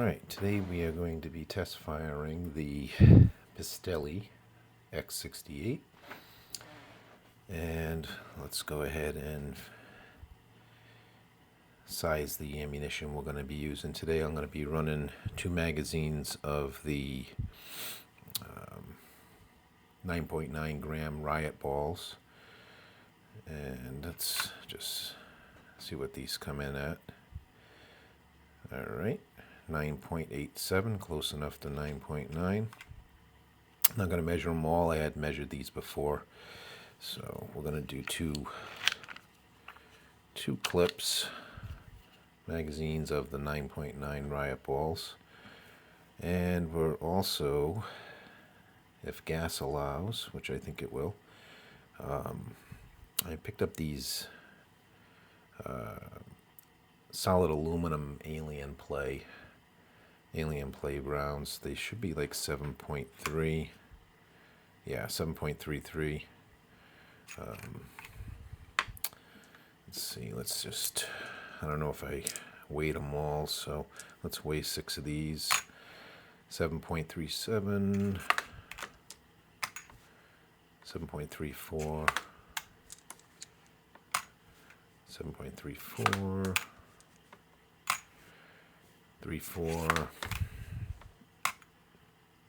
Alright, today we are going to be test firing the Pistelle X-68, and let's go ahead and size the ammunition we're going to be using today. I'm going to be running 2 magazines of the 9.9 gram riot balls, and let's just see what these come in at. Alright, 9.87, close enough to 9.9. I'm not going to measure them all. I had measured these before, so we're going to do two clips, magazines of the 9.9 riot balls, and we're also, if gas allows, which I think it will, I picked up these solid aluminum alien play rounds. They should be like 7.3. Yeah, 7.33. Let's see, I don't know if I weighed them all, so let's weigh 6 of these. 7.37, 7.34, 7.34, 3.4.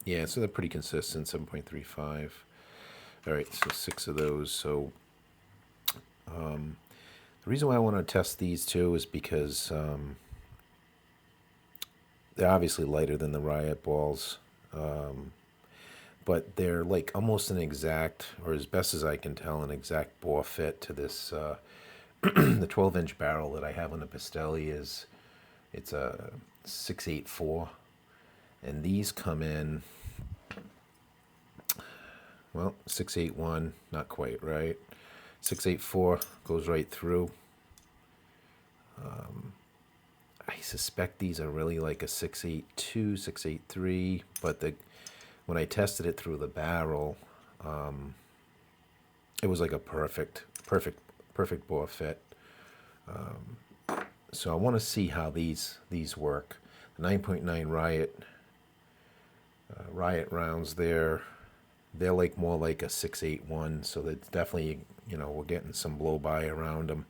Yeah, so they're pretty consistent, 7.35. All right, so 6 of those. So the reason why I want to test these two is because they're obviously lighter than the riot balls, but they're like almost an exact, or as best as I can tell, an exact bore fit to this. The 12-inch barrel that I have on the Pistelle it's a 6.84, and these come in, well, 6.81, not quite right. 6.84 goes right through. I suspect these are really like a 6.82, 6.83, but when I tested it through the barrel, it was like a perfect bore fit. So I want to see how these work. The 9.9 riot rounds, they're like more like a 6.81, so that's definitely, we're getting some blow by around them.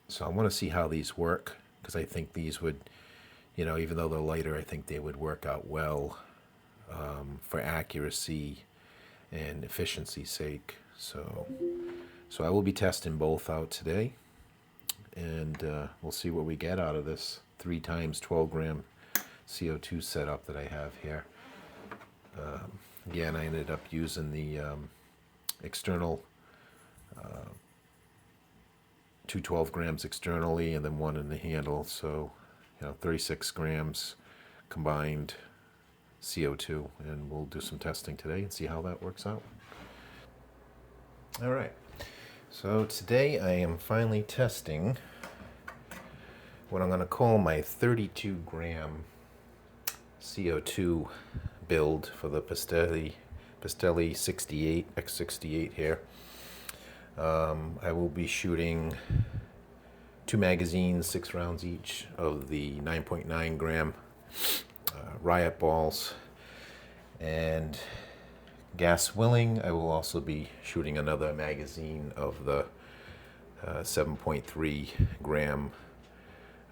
So I want to see how these work, because I think these would, even though they're lighter, I think they would work out well for accuracy and efficiency's sake. So I will be testing both out today, and we'll see what we get out of this 3 times 12 gram CO2 setup that I have here. Again, I ended up using the external 2 12 grams externally, and then 1 in the handle, so 36 grams combined CO2, and we'll do some testing today and see how that works out. All right, so today I am finally testing what I'm going to call my 32 gram CO2 build for the Pistelle 68 X-68 here. I will be shooting 2 magazines, 6 rounds each, of the 9.9 gram riot balls, and gas willing, I will also be shooting another magazine of the 7.3 gram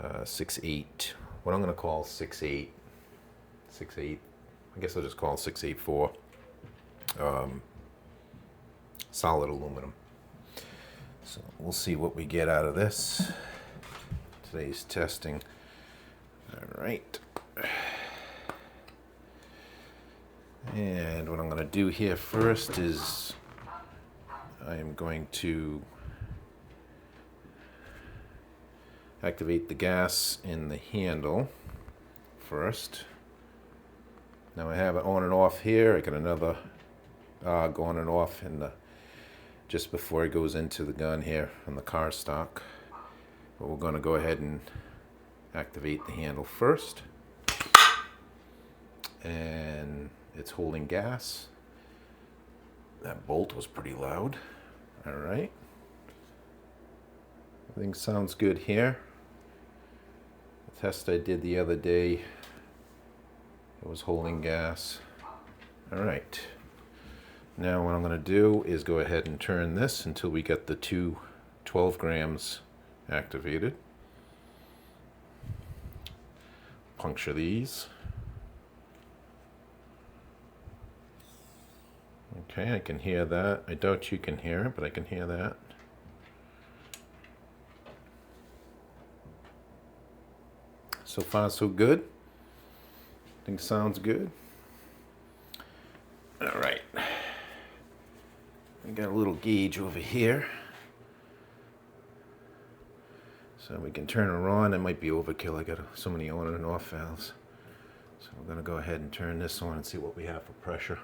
6.8, what I'm going to call 6.8, I guess I'll just call it 6.84, solid aluminum. So we'll see what we get out of this. Today's testing. All right. And what I'm going to do here first is I am going to activate the gas in the handle first. Now I have it on and off here. I got another on and off in the just before it goes into the gun here on the CAR stock. But we're going to go ahead and activate the handle first. And it's holding gas. That bolt was pretty loud. All right. Everything sounds good here. test I did the other day, it was holding gas. All right. Now what I'm going to do is go ahead and turn this until we get the two 12 grams activated. Puncture these. Okay, I can hear that. I doubt you can hear it, but I can hear that. So far, so good. I think sounds good. All right. We got a little gauge over here. So we can turn her on. It might be overkill. I got so many on and off valves. So we're going to go ahead and turn this on and see what we have for pressure.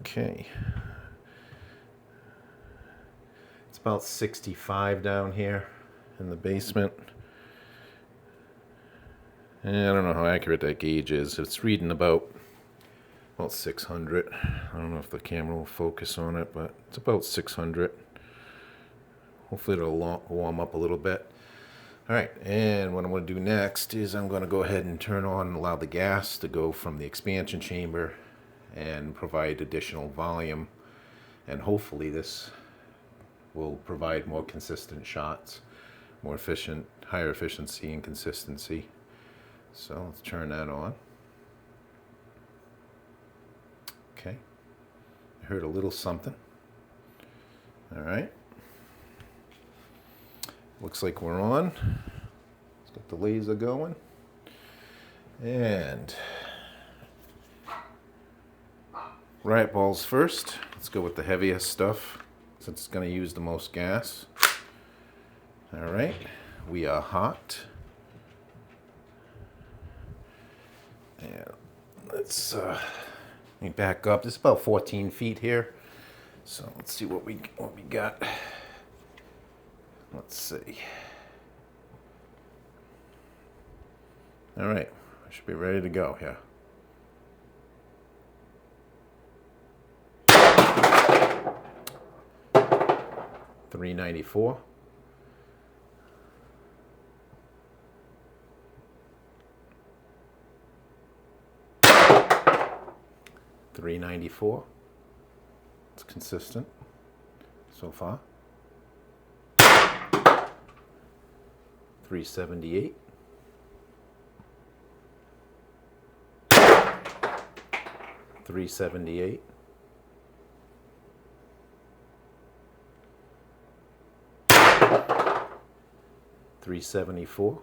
Okay. It's about 65 down here in the basement. And I don't know how accurate that gauge is. It's reading about 600. I don't know if the camera will focus on it, but it's about 600. Hopefully it'll warm up a little bit. All right, and what I'm going to do next is I'm going to go ahead and turn on and allow the gas to go from the expansion chamber and provide additional volume, and hopefully this will provide more consistent shots, more efficient, higher efficiency and consistency. So let's turn that on. Okay, I heard a little something. All right, looks like we're on. Let's get the laser going. And riot balls first. Let's go with the heaviest stuff since it's going to use the most gas. All right, we are hot. And let's let me back up. This is about 14 feet here. So let's see what we got. Let's see. All right, I should be ready to go here. $394. $394. It's consistent so far. $378. $378. $374.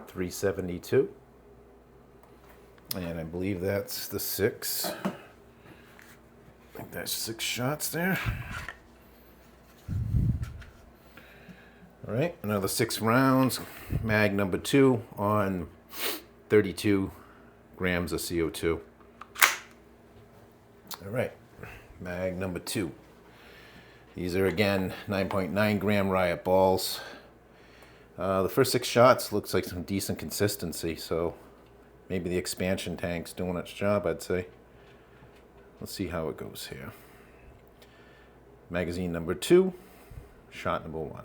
$372. And I believe that's the 6. I think that's 6 shots there. All right, another 6 rounds. Mag number 2 on 32 grams of CO2. All right, mag number 2. These are again 9.9 gram riot balls. The first 6 shots looks like some decent consistency, so maybe the expansion tank's doing its job, I'd say. Let's see how it goes here. Magazine number 2, shot number 1.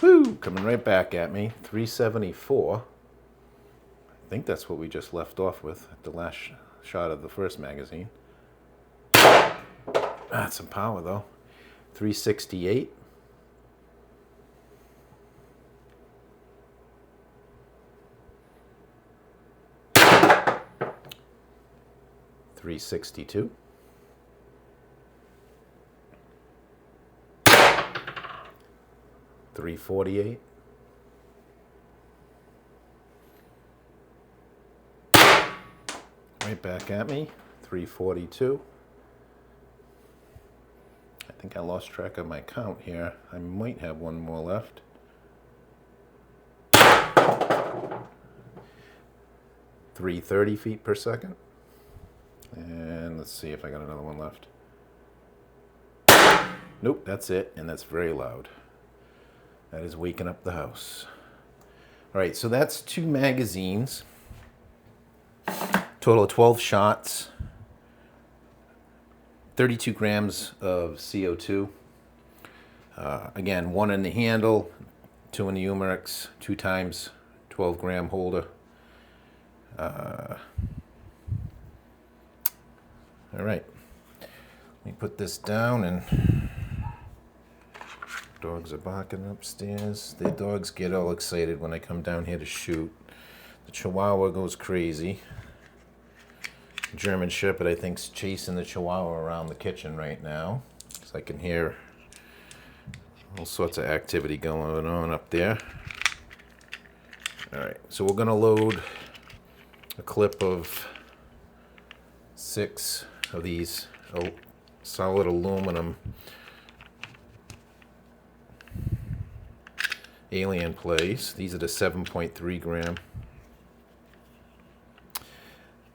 Woo! Coming right back at me. 374. I think that's what we just left off with at the last shot of the first magazine. That's some power though. 368. 362. 348. Right back at me. 342. I think I lost track of my count here. I might have one more left. 330 feet per second. And let's see if I got another one left. Nope, that's it, and that's very loud. That is waking up the house. All right, so that's 2 magazines. Total of 12 shots, 32 grams of CO2. Again, 1 in the handle, 2 in the Umarex, 2 times 12 gram holder. All right, let me put this down, and dogs are barking upstairs. The dogs get all excited when I come down here to shoot. The Chihuahua goes crazy. German Shepherd, I think, is chasing the Chihuahua around the kitchen right now. So I can hear all sorts of activity going on up there. All right, so we're gonna load a clip of 6 of these solid aluminum alien plays. These are the 7.3 gram.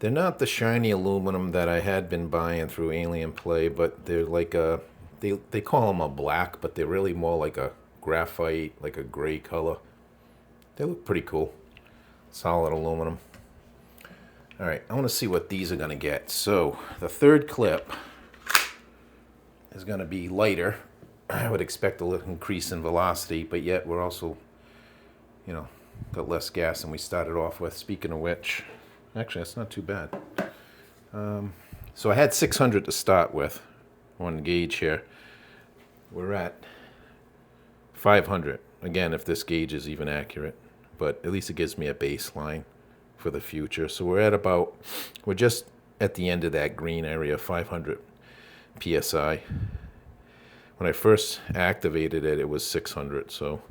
They're not the shiny aluminum that I had been buying through Alien Play, but they're like a, they call them a black, but they're really more like a graphite, like a gray color. They look pretty cool. Solid aluminum. All right, I want to see what these are going to get. So the third clip is going to be lighter. I would expect a little increase in velocity, but yet we're also, you know, got less gas than we started off with. Speaking of which, actually, that's not too bad. So I had 600 to start with on gauge here. We're at 500. Again, if this gauge is even accurate, but at least it gives me a baseline for the future. So we're at about, we're just at the end of that green area, 500 PSI. When I first activated it, it was 600. So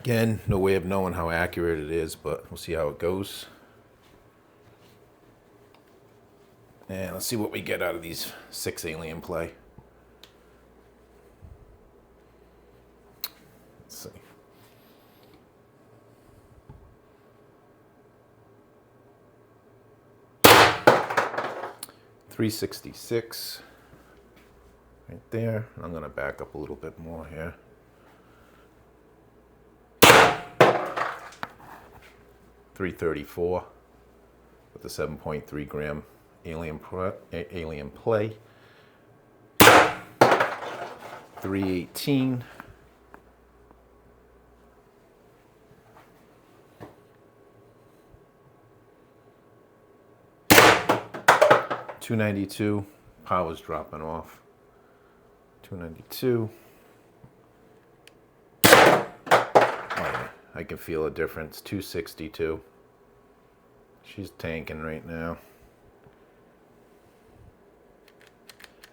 again, no way of knowing how accurate it is, but we'll see how it goes. And let's see what we get out of these 6 alien play. Let's see. .366 right there. I'm going to back up a little bit more here. .334 with the 7.3 gram alien play. 318. .292. Power's dropping off. 292. Oh, yeah, I can feel a difference. 262. She's tanking right now.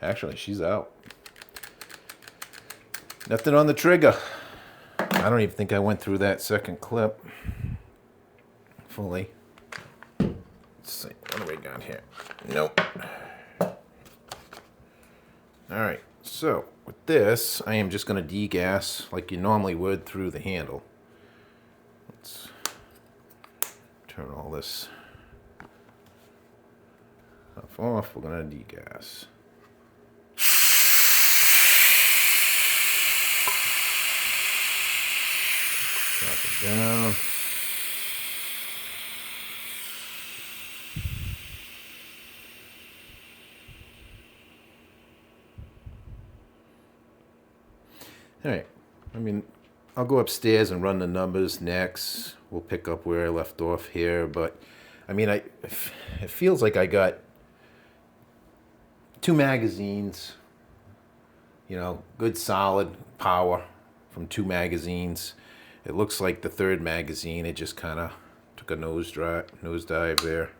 Actually, she's out. Nothing on the trigger. I don't even think I went through that second clip fully. Let's see, what do we got here? Nope. All right, so with this, I am just going to degas like you normally would through the handle. Let's turn all this stuff off. We're going to degas. Drop it down. All right, I mean, I'll go upstairs and run the numbers next. We'll pick up where I left off here, but I mean, it feels like I got 2 magazines, you know, good solid power from 2 magazines. It looks like the third magazine, it just kind of took a nosedive there.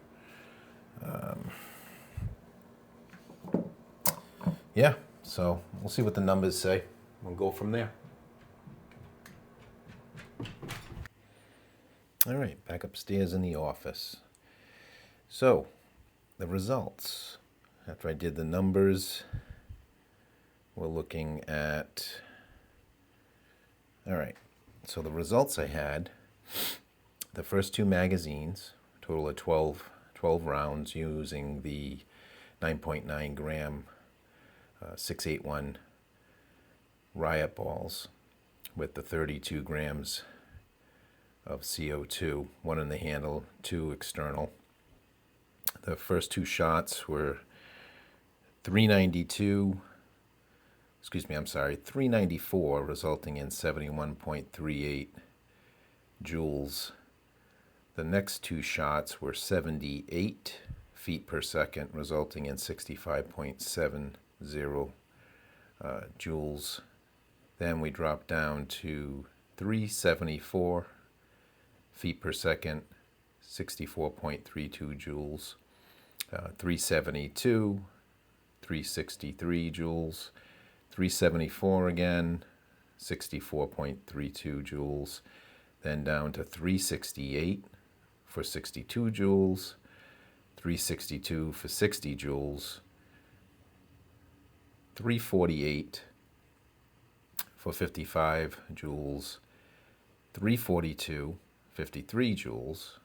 Yeah, so we'll see what the numbers say. We'll go from there. All right, back upstairs in the office. So, the results. After I did the numbers, we're looking at... All right, so the results I had, the first 2 magazines, total of 12 rounds using the 9.9 gram 681 riot balls with the 32 grams of CO2, one in the handle, two external. The first two shots were 394, resulting in 71.38 joules. The next two shots were 78 feet per second, resulting in 65.70 joules. Then we dropped down to 374 feet per second, 64.32 joules. 372, 363 joules. 374 again, 64.32 joules. Then down to 368 for 62 joules. 362 for 60 joules. 348 for 55 joules. 342, 53 joules.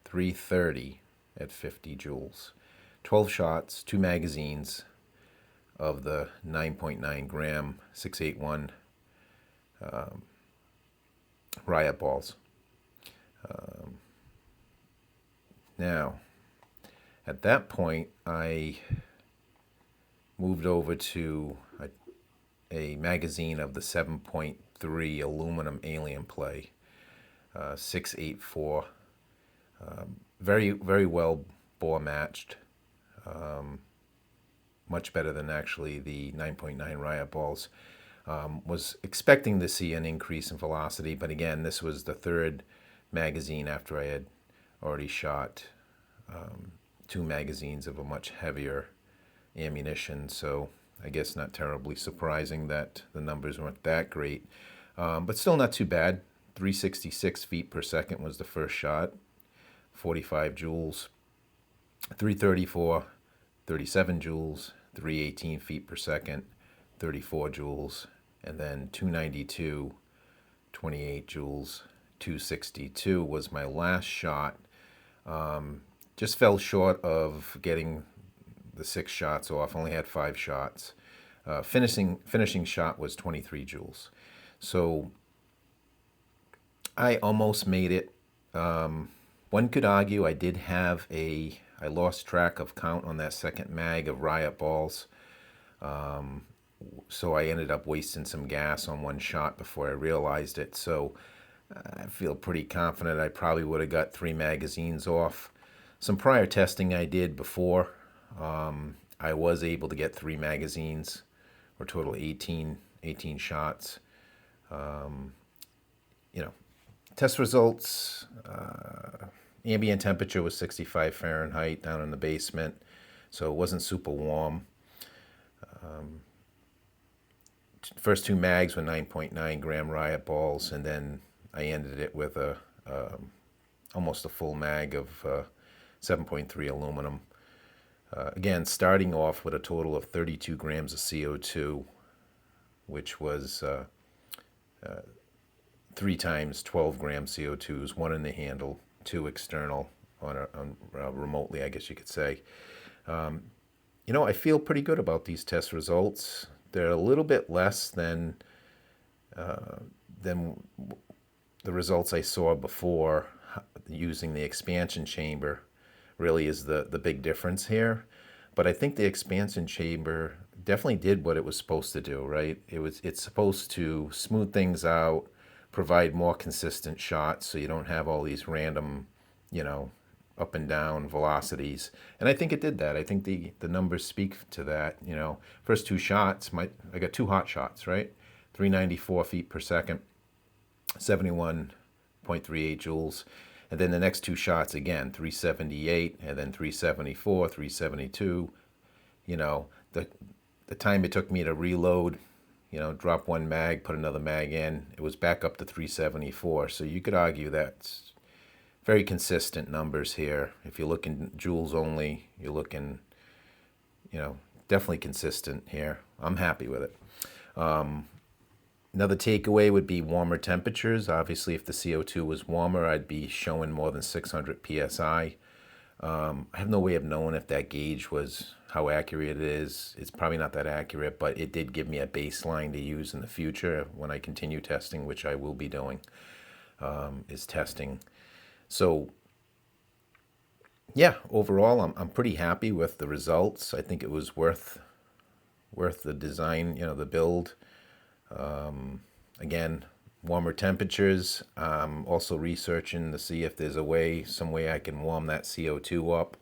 330 at 50 joules. 12 shots, 2 magazines of the 9.9 gram 681 riot balls. Now, at that point, I moved over to a magazine of the 7.3 aluminum alien play, 684. Very, very well bore matched. Much better than actually the 9.9 riot balls. Was expecting to see an increase in velocity, but again, this was the third magazine after I had already shot 2 magazines of a much heavier ammunition, so I guess not terribly surprising that the numbers weren't that great, but still not too bad. 366 feet per second was the first shot, 45 joules. 334, 37 joules. 318 feet per second, 34 joules. And then 292, 28 joules. 262 was my last shot. Just fell short of getting the 6 shots off. Only had 5 shots. Finishing shot was 23 joules. So I almost made it. One could argue I did have I lost track of count on that second mag of riot balls. So I ended up wasting some gas on one shot before I realized it. So I feel pretty confident I probably would have got 3 magazines off. Some prior testing I did before, I was able to get 3 magazines, or total 18 shots. Test results, ambient temperature was 65 Fahrenheit down in the basement, so it wasn't super warm. First 2 mags were 9.9 gram riot balls, and then I ended it with almost a full mag of 7.3 aluminum. Again, starting off with a total of 32 grams of CO2, which was 3 times 12 gram CO2s, 1 in the handle, 2 external on remotely, I guess you could say. I feel pretty good about these test results. They're a little bit less than the results I saw before. Using the expansion chamber really is the big difference here. But I think the expansion chamber definitely did what it was supposed to do, right? It's supposed to smooth things out, provide more consistent shots so you don't have all these random, up and down velocities. And I think it did that. I think the numbers speak to that. First 2 shots, I got 2 hot shots, right? 394 feet per second, 71.38 joules. And then the next 2 shots again, 378 and then 374, 372. The time it took me to reload, drop 1 mag, put another mag in, it was back up to 374. So you could argue that's very consistent numbers here. If you're looking joules only, you're looking, definitely consistent here. I'm happy with it. Another takeaway would be warmer temperatures. Obviously, if the CO2 was warmer, I'd be showing more than 600 psi. I have no way of knowing if that gauge was how accurate it is. It's probably not that accurate, but it did give me a baseline to use in the future when I continue testing, which I will be doing. is testing. So yeah, overall, I'm pretty happy with the results. I think it was worth the design, the build. Again, warmer temperatures. Also researching to see if there's some way I can warm that CO2 up.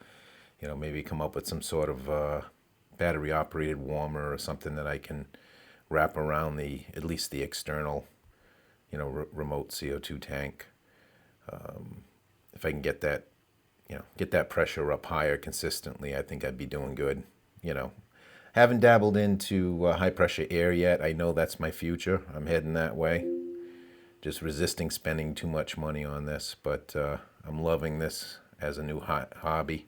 Maybe come up with some sort of battery operated warmer or something that I can wrap around at least the external, remote CO2 tank. If I can get that pressure up higher consistently, I think I'd be doing good. Haven't dabbled into high pressure air yet. I know that's my future. I'm heading that way. Just resisting spending too much money on this, but I'm loving this as a new hobby.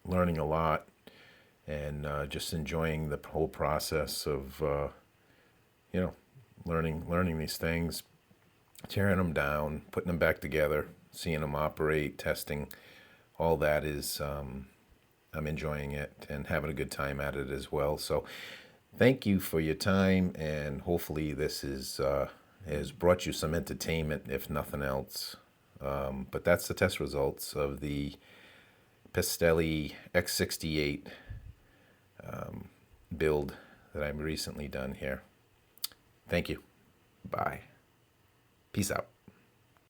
Learning a lot, and just enjoying the whole process of learning these things, tearing them down, putting them back together, seeing them operate, testing. All that is I'm enjoying it and having a good time at it as well. So thank you for your time, and hopefully this has brought you some entertainment, if nothing else. But that's the test results of the Pistelle X-68 build that I've recently done here. Thank you. Bye. Peace out.